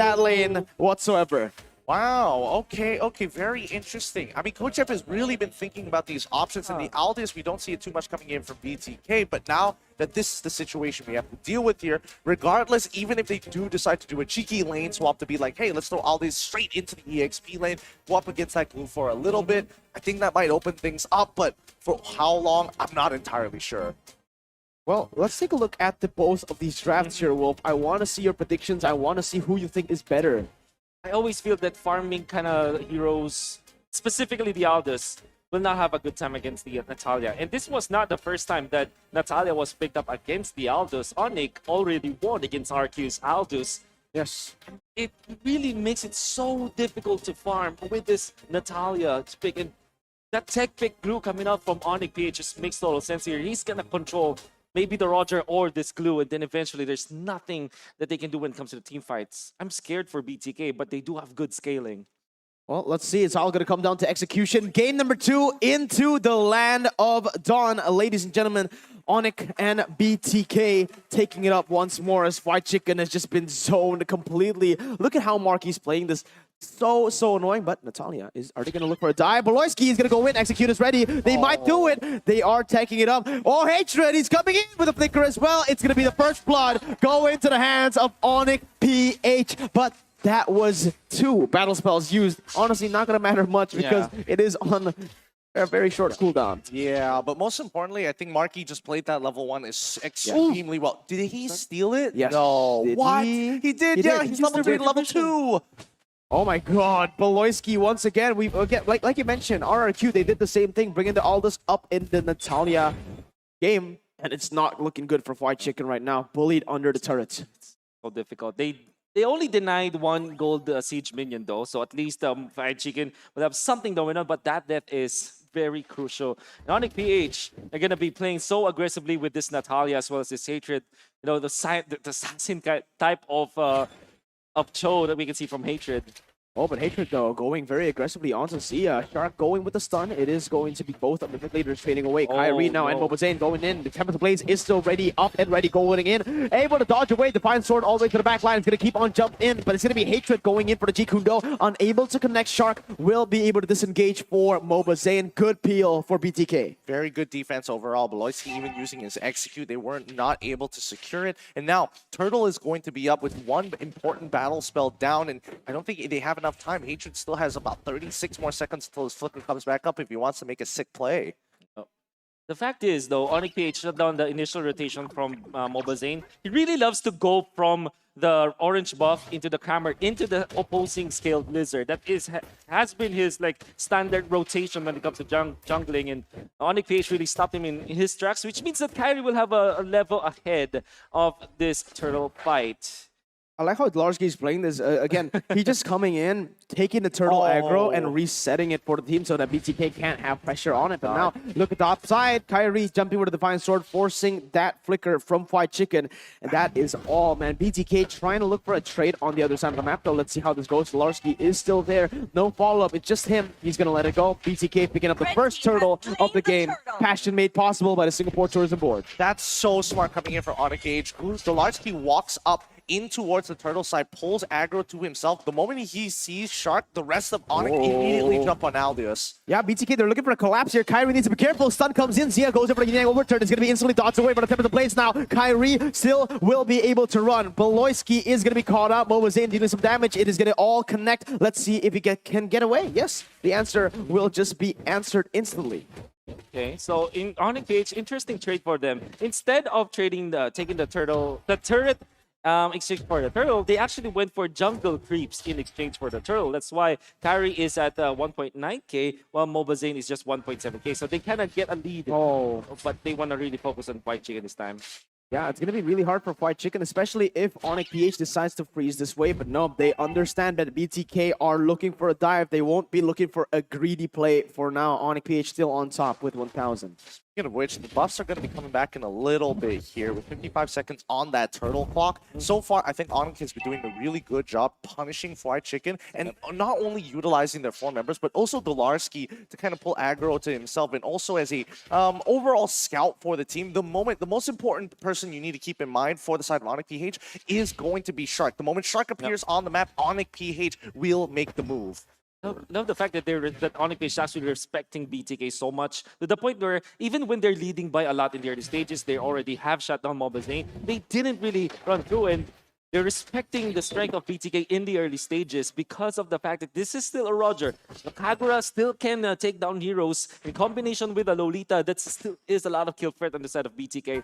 that lane whatsoever. Wow, okay, very interesting. I mean, Coach Jeff has really been thinking about these options. In the Aldous, we don't see it too much coming in from BTK, but now that this is the situation we have to deal with here, regardless, even if they do decide to do a cheeky lane swap to be like, hey, let's throw Aldous straight into the EXP lane, go up against that glue for a little bit, I think that might open things up, but for how long, I'm not entirely sure. Well, let's take a look at the both of these drafts here, Wolf. I want to see your predictions. I want to see who you think is better. I always feel that farming kind of heroes, specifically the Aldous, will not have a good time against the Natalia. And this was not the first time that Natalia was picked up against the Aldous. Onyx already won against RQ's Aldous. Yes. It really makes it so difficult to farm with this Natalia pick. And that tech pick glue coming out from Onyx PH just makes total sense here. He's going to control maybe the Roger or this glue, and then eventually there's nothing that they can do when it comes to the team fights. I'm scared for BTK, but they do have good scaling. Well, let's see. It's all going to come down to execution. Game number 2 into the land of Dawn. Ladies and gentlemen, Onyx and BTK taking it up once more as White Chicken has just been zoned completely. Look at how Marky's playing this. So annoying, but Natalia are they going to look for a dive? Boloyski is going to go in. Execute is ready. They might do it. They are taking it up. Oh, Hatred, he's coming in with a flicker as well. It's going to be the first blood go into the hands of Onyx PH, but that was 2 battle spells used. Honestly, not going to matter much because it is on a very short cooldown. Yeah, but most importantly, I think Marky just played that level 1 extremely well. Did he steal it? Yes. No. Did what? he? He did, He yeah. did. He's He level used 3 the level 2. Oh my god, Boloyski once again. Like you mentioned, RRQ, they did the same thing, bringing the Aldous up in the Natalia game, and it's not looking good for White Chicken right now. Bullied under the turret. So difficult. They only denied 1 gold siege minion though, so at least White Chicken will have something going on, but that death is very crucial. And Onyx PH are going to be playing so aggressively with this Natalia as well as this Hatred. You know, the assassin type of Cho that we can see from Hatred. Oh, but Hatred, though, going very aggressively onto Sia. Shark going with the stun. It is going to be both of the mid leaders fading away. Kyrie now and Mobazane going in. The Tempest Blaze is still ready, up and ready, going in. Able to dodge away. Divine Sword all the way to the back line. It's going to keep on jumping in, but it's going to be Hatred going in for the G Kundo. Unable to connect. Shark will be able to disengage for Mobazane. Good peel for BTK. Very good defense overall. Boloyski even using his execute. They weren't not able to secure it. And now Turtle is going to be up with 1 important battle spell down, and I don't think they have enough time. Hatred still has about 36 more seconds until his flicker comes back up if he wants to make a sick play. The fact is, though, Onyx PH shut down the initial rotation from Mobazane. He really loves to go from the orange buff into the camera, into the opposing scaled lizard. That has been his standard rotation when it comes to jungling, and Onyx PH really stopped him in his tracks, which means that Kyrie will have a level ahead of this turtle fight. I like how Larski is playing this. Again, he just coming in, taking the turtle aggro and resetting it for the team so that BTK can't have pressure on it. But now, look at the upside. Kyrie jumping with the Divine Sword, forcing that flicker from White Chicken. And that is all, man. BTK trying to look for a trade on the other side of the map, though. Let's see how this goes. Larski is still there. No follow-up. It's just him. He's going to let it go. BTK picking up the first turtle of the game. Passion made possible by the Singapore Tourism Board. That's so smart coming in for Onyx PH. Stolarski walks up in towards the turtle side, pulls aggro to himself. The moment he sees Shark, the rest of Onyx immediately jump on Aldous. Yeah, BTK, they're looking for a collapse here. Kyrie needs to be careful. Stun comes in. Zia goes over to Yang overturn. It's going to be instantly dodged away by the Tempest Blades now. Kyrie still will be able to run. Boloyski is going to be caught out. Mobazane dealing some damage. It is going to all connect. Let's see if he can get away. Yes, the answer will just be answered instantly. Okay, so in Onyx PH, interesting trade for them. Instead of taking the turret exchange for the turtle, they actually went for jungle creeps in exchange for the turtle. That's why Kyrie is at 1.9k while Mobazane is just 1.7k. So they kind of get a lead, but they want to really focus on White Chicken this time. Yeah, it's going to be really hard for White Chicken, especially if Onyx PH decides to freeze this way. But no, they understand that BTK are looking for a dive. They won't be looking for a greedy play for now. Onyx PH still on top with 1,000. Speaking of which, the buffs are going to be coming back in a little bit here with 55 seconds on that turtle clock. So far, I think Onyx has been doing a really good job punishing Fried Chicken and not only utilizing their 4 members, but also Dolarski to kind of pull aggro to himself and also as a overall scout for the team. The most important person you need to keep in mind for the side of Onyx PH is going to be Shark. The moment Shark appears on the map, Onyx PH will make the move. Love the fact that that Onyx is actually respecting BTK so much to the point where even when they're leading by a lot in the early stages, they already have shut down Mobile Zane. They didn't really run through, and they're respecting the strength of BTK in the early stages because of the fact that this is still a Roger. The Kagura still can take down heroes in combination with a Lolita. That still is a lot of kill threat on the side of BTK,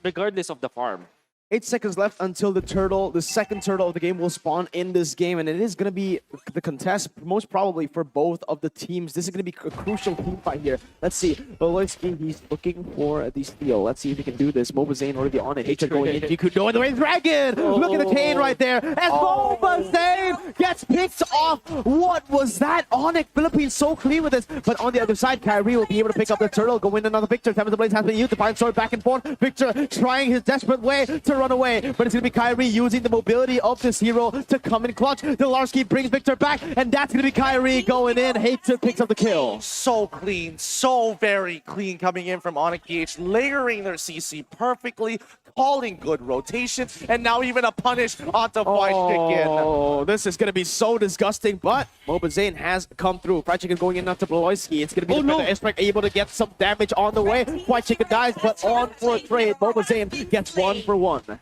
regardless of the farm. 8 seconds left until the second turtle of the game will spawn in this game, and it is going to be the contest, most probably for both of the teams. This is going to be a crucial team fight here. Let's see. Beloyski, he's looking for the steal. Let's see if he can do this. Mobazane already on it. Hatred going in. Jikudo in the way. Dragon! Look at the Kane right there. As Mobazane gets picked off. What was that? Onyx, Philippines so clean with this. But on the other side, Kyrie will be able to pick up the turtle, go in another Victor. Time of the Blades has been used. The Fire Sword back and forth. Victor trying his desperate way to run away, but it's going to be Kyrie using the mobility of this hero to come in clutch. Dolarski brings Victor back, and that's going to be Kyrie going in. Hatred picks up the kill. So clean, so very clean coming in from Onyx PH, layering their CC perfectly, calling good rotation, and now even a punish onto Fried Chicken. Oh, this is going to be so disgusting, but Mobazane has come through. Fried Chicken going in onto Beloyski. It's going to be the Esprek able to get some damage on the way. Fried Chicken dies, but on for a trade. Mobazane gets 1 for 1. Oh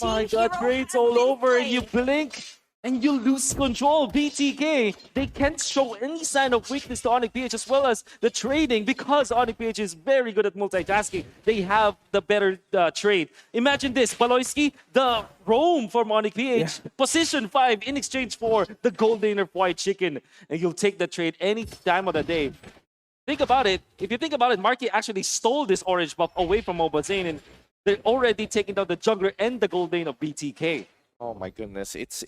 my god, trades all over, and you blink and you lose control. BTK, they can't show any sign of weakness to Onyx PH as well as the trading because Onyx PH is very good at multitasking. They have the better trade. Imagine this, Beloyski, the roam from Onyx PH, position 5 in exchange for the gold laner Fried Chicken, and you'll take the trade any time of the day. Think about it. If you think about it, Marky actually stole this orange buff away from Mobazane, and they're already taking down the jungler and the gold lane of BTK. Oh my goodness, it's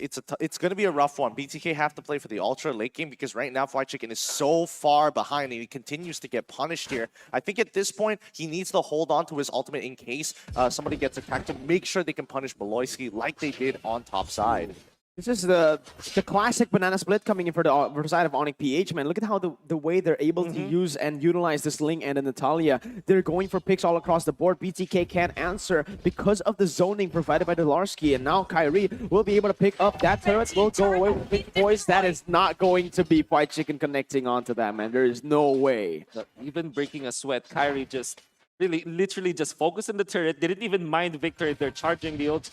going to be a rough one. BTK have to play for the ultra late game because right now Fried Chicken is so far behind and he continues to get punished here. I think at this point he needs to hold on to his ultimate in case somebody gets attacked to make sure they can punish Beloyski like they did on top side. This is the classic banana split coming in for the side of Onyx PH, man. Look at how the way they're able to use and utilize this Ling and the Natalia. They're going for picks all across the board. BTK can't answer because of the zoning provided by Dolarski, and now Kyrie will be able to pick up that turret. Will go away with big boys. That is not going to be Fried Chicken connecting onto that, man. There is no way. Even breaking a sweat, Kyrie just literally just focused on the turret. Didn't even mind Victor. They're charging the ult.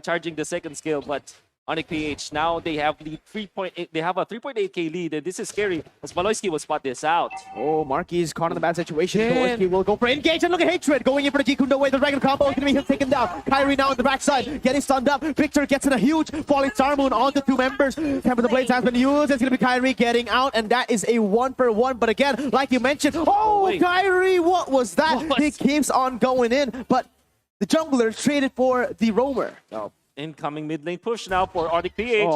Charging the second skill, but Onyx PH, now they have lead 3.8. They have a 3.8k lead, and this is scary as Beloyski will spot this out. Oh, Marky is caught in a bad situation. Beloyski will go for engage, and look at Hatred going in for the Jikundo way. The Dragon combo is going to be taken down. Kyrie now on the backside, getting stunned up. Victor gets in a huge falling star moon on the 2 members. Temper the Blades has been used. It's going to be Kyrie getting out, and that is a 1 for 1. But again, like you mentioned, Kyrie, what was that? He keeps on going in, but the jungler traded for the roamer. Incoming mid lane push now for Onyx PH.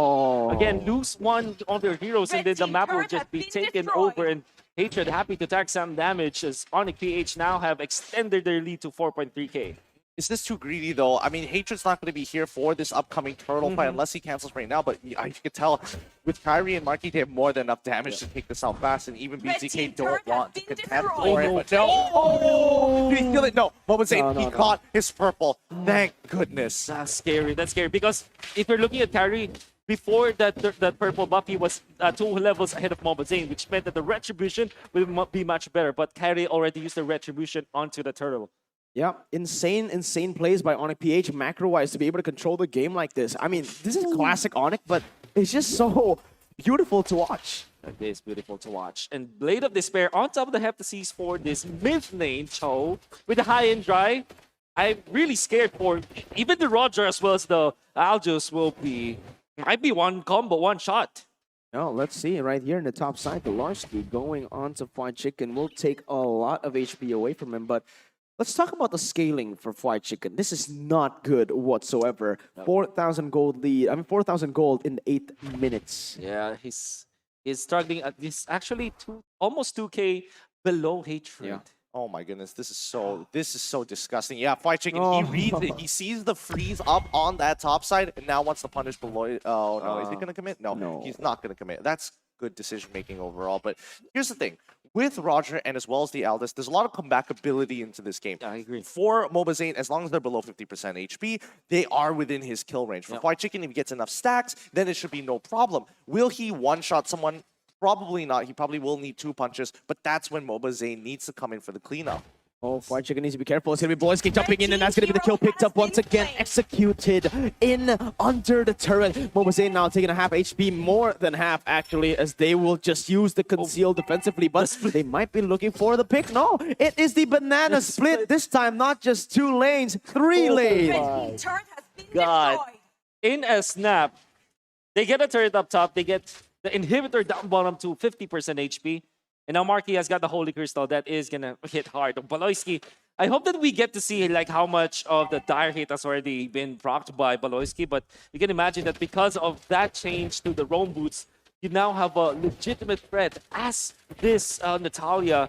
Again, lose one of their heroes and then the map will just be taken over, and Hatred happy to take some damage as Onyx PH now have extended their lead to 4.3k. Is this too greedy though? I mean, Hatred's not going to be here for this upcoming turtle fight unless he cancels right now, but you can tell with Kyrie and Marky, they have more than enough damage to take this out fast, and even BTK don't want to contend for it. But no, did he steal it? No, Mobazane, he caught his purple. Thank goodness. That's scary. That's scary because if you're looking at Kyrie, before that purple buff, he was 2 levels ahead of Mobazane, which meant that the retribution will be much better. But Kyrie already used the retribution onto the turtle. Yeah, insane plays by Onyx PH macro-wise to be able to control the game like this. I mean, this is classic Onyx, but it's just so beautiful to watch. It is beautiful to watch. And Blade of Despair on top of the Heptaseas for this mid lane, Cho, with the high-end dry. I'm really scared for even the Roger as well as the Aljos might be one combo, one shot. No, let's see right here in the top side. Dolarski going on to Fried Chicken will take a lot of HP away from him, but let's talk about the scaling for Fried Chicken. This is not good whatsoever. 4,000 gold lead. I mean, 4,000 gold in 8 minutes. Yeah, he's struggling at this actually almost 2k below Hatred. Yeah. Oh my goodness, this is so disgusting. Yeah, Fried Chicken, Oh. he reads it. He sees the freeze up on that top side and now wants to punish below. Oh no, is he gonna commit? No, no. he's not gonna commit. That's good decision making overall. But here's the thing. With Roger and as well as the Aldous, there's a lot of comebackability into this game. Yeah, I agree. For Mobazane, as long as they're below 50% HP, they are within his kill range. For Yep. Fried Chicken, if he gets enough stacks, then it should be no problem. Will he one-shot someone? Probably not. He probably will need 2 punches, but that's when Mobazane needs to come in for the cleanup. Oh, Fried Chicken needs to be careful. It's going to be Baloyski jumping in, and that's going to be the kill picked up once again. Executed in under the turret. Mobazane now taking a half HP, more than half actually, as they will just use the conceal defensively, but they might be looking for the pick. No, it is the banana split. This time, not just 2 lanes, 3 lanes. Red team turret has been God. destroyed. In a snap, they get a turret up top, they get the inhibitor down bottom to 50% HP. And now Marky has got the Holy Crystal that is gonna hit hard. Baloyski, I hope that we get to see like how much of the dire hit has already been procced by Baloyski, but you can imagine that because of that change to the roam boots, you now have a legitimate threat as this Natalia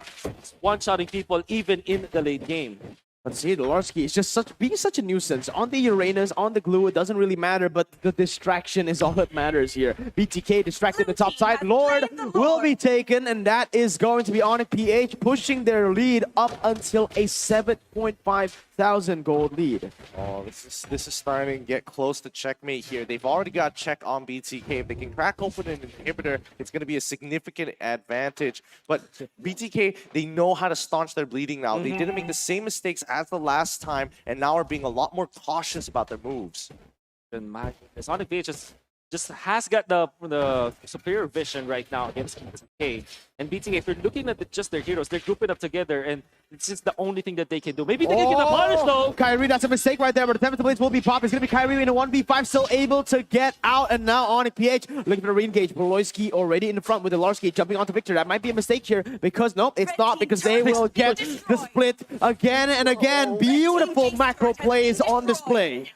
one-shotting people even in the late game. But see, Dolarski is just being such a nuisance. On the Uranus, on the glue, it doesn't really matter, but the distraction is all that matters here. BTK distracted the top side. Lord will be taken, and that is going to be Onyx PH pushing their lead up until a 7,500 gold lead. Oh, this is starting to get close to checkmate here. They've already got check on BTK. If they can crack open an inhibitor, it's going to be a significant advantage. But BTK, they know how to staunch their bleeding now. They didn't make the same mistakes as the last time, and now are being a lot more cautious about their moves. And my goodness, Onyx PH just has got the superior vision right now against BTK. And BTK, if you're looking at just their heroes, they're grouping up together, and it's just the only thing that they can do. Maybe they can get a punish though. Kyrie, that's a mistake right there, but the 7th blades will be popped. It's going to be Kyrie in a 1v5, still able to get out, and now Onyx PH looking for the re-engage. Baloyski already in the front with the Larski jumping onto Victor. That might be a mistake here, because nope, it's not, because they will get the split again and again. Beautiful macro plays on display.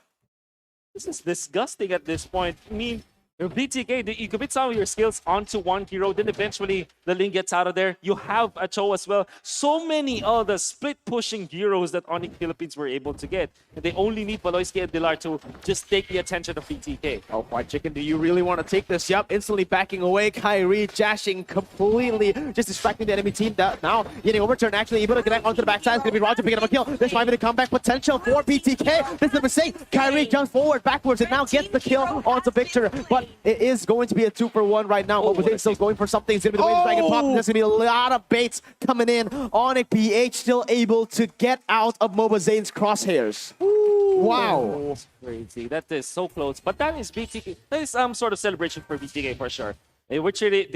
This is disgusting at this point. I mean, BTK, you commit some of your skills onto one hero, then eventually the lane gets out of there. You have a Cho as well. So many other split-pushing heroes that Onyx Philippines were able to get. And they only need Baloyski and Dilar to just take the attention of BTK. Oh, Fried Chicken, do you really want to take this? Yup, instantly backing away. Kyrie jashing completely, just distracting the enemy team. Now getting overturned, actually able to connect onto the backside. It's going to be Roger picking up a kill. This might be the comeback potential for BTK. This is the mistake. Kyrie jumps forward, backwards, and now gets the kill onto Victor. But it is going to be a 2-for-1 right now. Mobazane still going for something. It's going to be the Wings Dragon pop. There's going to be a lot of baits coming in. Onyx PH still able to get out of Mobazane's crosshairs. Wow. That's crazy. That is so close. But that is BTK. That is some sort of celebration for BTK for sure. They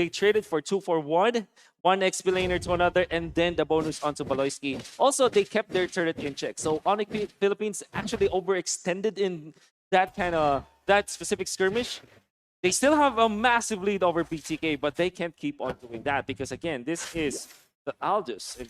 traded for 2-for-1, one XP laner to another, and then the bonus onto Baloyski. Also, they kept their turret in check. So Onyx Philippines actually overextended in that specific skirmish. They still have a massive lead over BTK, but they can't keep on doing that because, again, this is the Aldous. And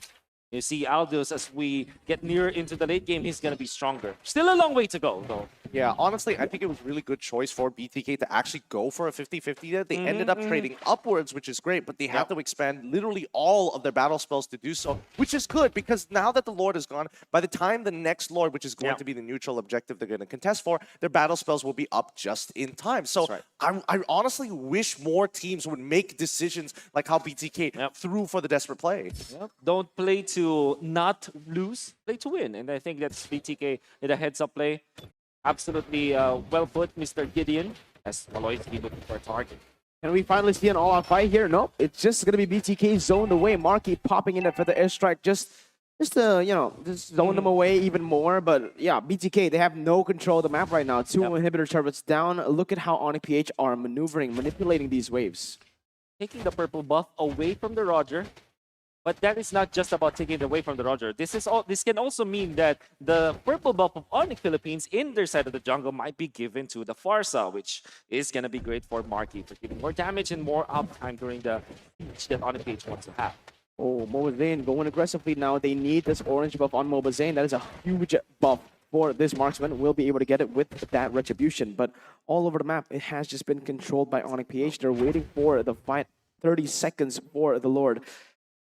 you see Aldous, as we get nearer into the late game, he's going to be stronger. Still a long way to go, though. Yeah, honestly, I think it was a really good choice for BTK to actually go for a 50-50 there. They ended up trading upwards, which is great, but they had to expand literally all of their battle spells to do so, which is good because now that the Lord is gone, by the time the next Lord, which is going to be the neutral objective they're going to contest for, their battle spells will be up just in time. So I honestly wish more teams would make decisions like how BTK threw for the desperate play. Don't play to not lose, play to win. And I think that's BTK in a heads-up play. Absolutely well put, Mr. Gideon, as Baloyski looking for a target. Can we finally see an all-out fight here? Nope. It's just going to be BTK zoned away. Marky popping in for the airstrike just to, just zone them away even more. But yeah, BTK, they have no control of the map right now. 2 inhibitor turrets down. Look at how Onyx PH are maneuvering, manipulating these waves. Taking the purple buff away from the Roger. But that is not just about taking it away from the Roger. This can also mean that the purple buff of Onyx Philippines in their side of the jungle might be given to the Pharsa, which is going to be great for Marky for giving more damage and more uptime during the siege that Onyx PH wants to have. Oh, Mobazane going aggressively now. They need this orange buff on Mobazane. That is a huge buff for this marksman. Will be able to get it with that retribution. But all over the map, it has just been controlled by Onyx PH. They're waiting for the fight. 30 seconds for the Lord.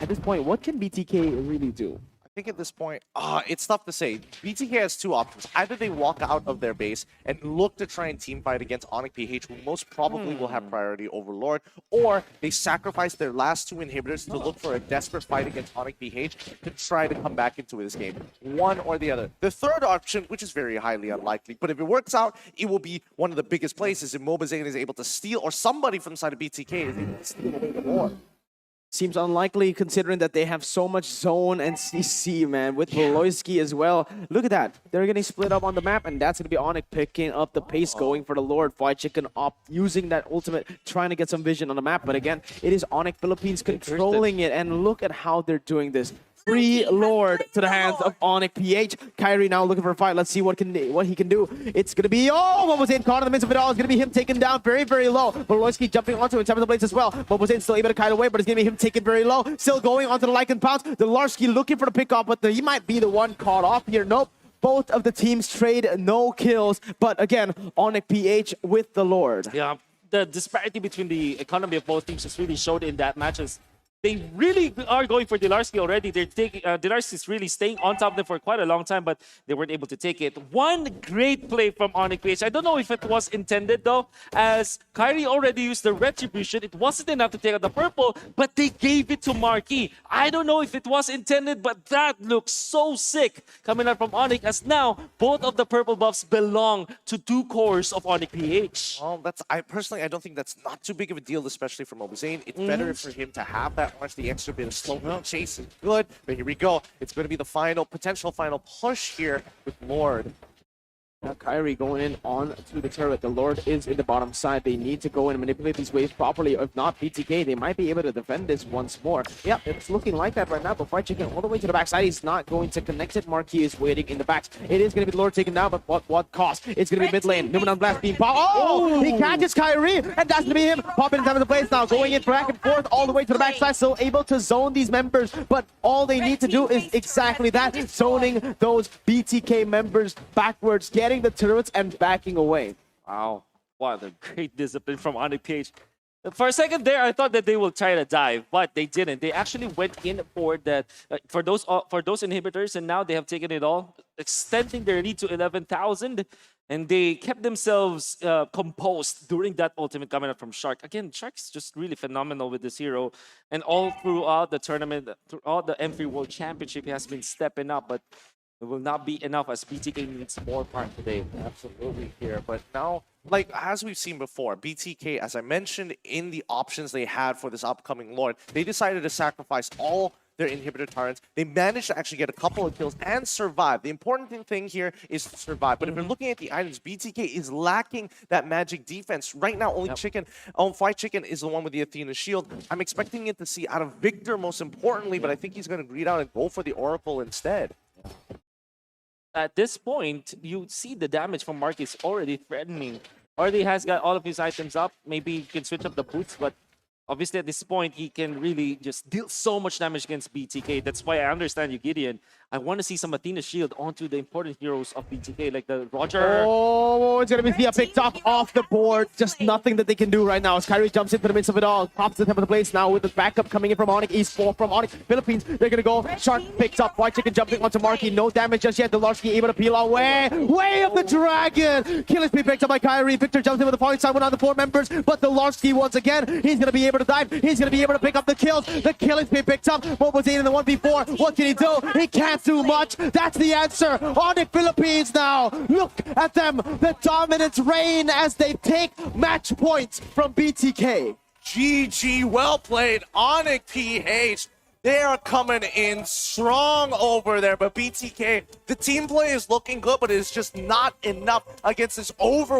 At this point, what can BTK really do? I think at this point, it's tough to say. BTK has two options. Either they walk out of their base and look to try and team fight against Onyx PH, who most probably will have priority over Lord, or they sacrifice their last two inhibitors to look for a desperate fight against Onyx PH to try to come back into this game. One or the other. The third option, which is very highly unlikely, but if it works out, it will be one of the biggest places if Mobazane is able to steal, or somebody from the side of BTK is able to steal away the Lord. Seems unlikely considering that they have so much zone and CC, man, with Voloisky as well. Look at that. They're getting split up on the map, and that's going to be Onyx picking up the pace, going for the Lord. Fight Chicken up, using that ultimate, trying to get some vision on the map. But again, it is Onyx Philippines controlling it, and look at how they're doing this. Free Lord to the hands of Onyx PH. Kyrie now looking for a fight. Let's see what he can do. It's gonna be Mobazane caught in the midst of it all. It's gonna be him taken down very, very low. Voloisky jumping onto him, 7th place as well. Mobazane still able to kite away, but it's gonna be him taken very low. Still going onto the Lycan Pounce. The Larsky looking for the pick off, but he might be the one caught off here. Nope. Both of the teams trade no kills, but again, Onyx PH with the Lord. Yeah, the disparity between the economy of both teams is really showed in that matches. They really are going for Dilarsky already. They're taking Dilarsky is really staying on top of them for quite a long time, but they weren't able to take it. One great play from Onyx PH. I don't know if it was intended though, as Kyrie already used the retribution. It wasn't enough to take out the purple, but they gave it to Marquis. I don't know if it was intended, but that looks so sick coming out from Onyx, as now both of the purple buffs belong to 2 cores of Onyx PH. Well, I personally don't think that's not too big of a deal, especially for Mobazane. It's better for him to have that much, the extra bit of slow chase is good. But here we go. It's going to be the potential final push here with Lord. Now Kyrie going in on to the turret. The Lord is in the bottom side. They need to go in and manipulate these waves properly. If not, BTK, they might be able to defend this once more. Yeah, it's looking like that right now, but Fight Chicken all the way to the backside. He's not going to connect it. Marquis is waiting in the backs. It is going to be the Lord taken down, but what cost? It's going to be mid lane. Numenon Blast being popped. Oh! He catches Kyrie, and that's going to be him. Popping into the place now, going in back and forth all the way to the backside, still able to zone these members, but all they need to do is exactly that, zoning those BTK members backwards, getting the turrets and backing away. Wow, what a great discipline from Onyx PH. For a second there, I thought that they will try to dive, but they didn't. They actually went in for that for those inhibitors, and now they have taken it all, extending their lead to 11,000. And they kept themselves composed during that ultimate coming up from Shark. Again, Shark's just really phenomenal with this hero, and all throughout the tournament, throughout the M3 World Championship, he has been stepping up, but it will not be enough as BTK needs more part today. Absolutely here. But now, like as we've seen before, BTK, as I mentioned in the options they had for this upcoming Lord, they decided to sacrifice all their inhibitor turrets. They managed to actually get a couple of kills and survive. The important thing here is to survive. But if you're looking at the items, BTK is lacking that magic defense. Right now, only Fight Chicken is the one with the Athena shield. I'm expecting it to see out of Victor most importantly, but I think he's going to greed out and go for the Oracle instead. At this point, you see the damage from Marquis already threatening. Already has got all of his items up. Maybe he can switch up the boots, but obviously at this point, he can really just deal so much damage against BTK. That's why I understand you, Gideon. I want to see some Athena shield onto the important heroes of BTK, like the Roger. Oh, it's going to be Thea picked up off the board. Just nothing that they can do right now as Kyrie jumps into the midst of it all. Pops the top of the place now with the backup coming in from Onyx East, from Onyx Philippines. They're going to go. Shark picks up. White Chicken jumping onto Marquis. No damage just yet. Delarski able to peel away. Way of the Dragon. Killing Spree picked up by Kyrie. Victor jumps in with the falling side, one on the 4 members. But Delarski once again, he's going to be able to dive. He's going to be able to pick up the kills. The Killing Spree picked up. Mobazane in the 1v4. What can he do? He can't do much. That's the answer. Onyx Philippines now. Look at them. The dominance reign as they take match points from BTK. GG, well played. Onyx PH. They are coming in strong over there, but BTK, the team play is looking good, but it's just not enough against this over.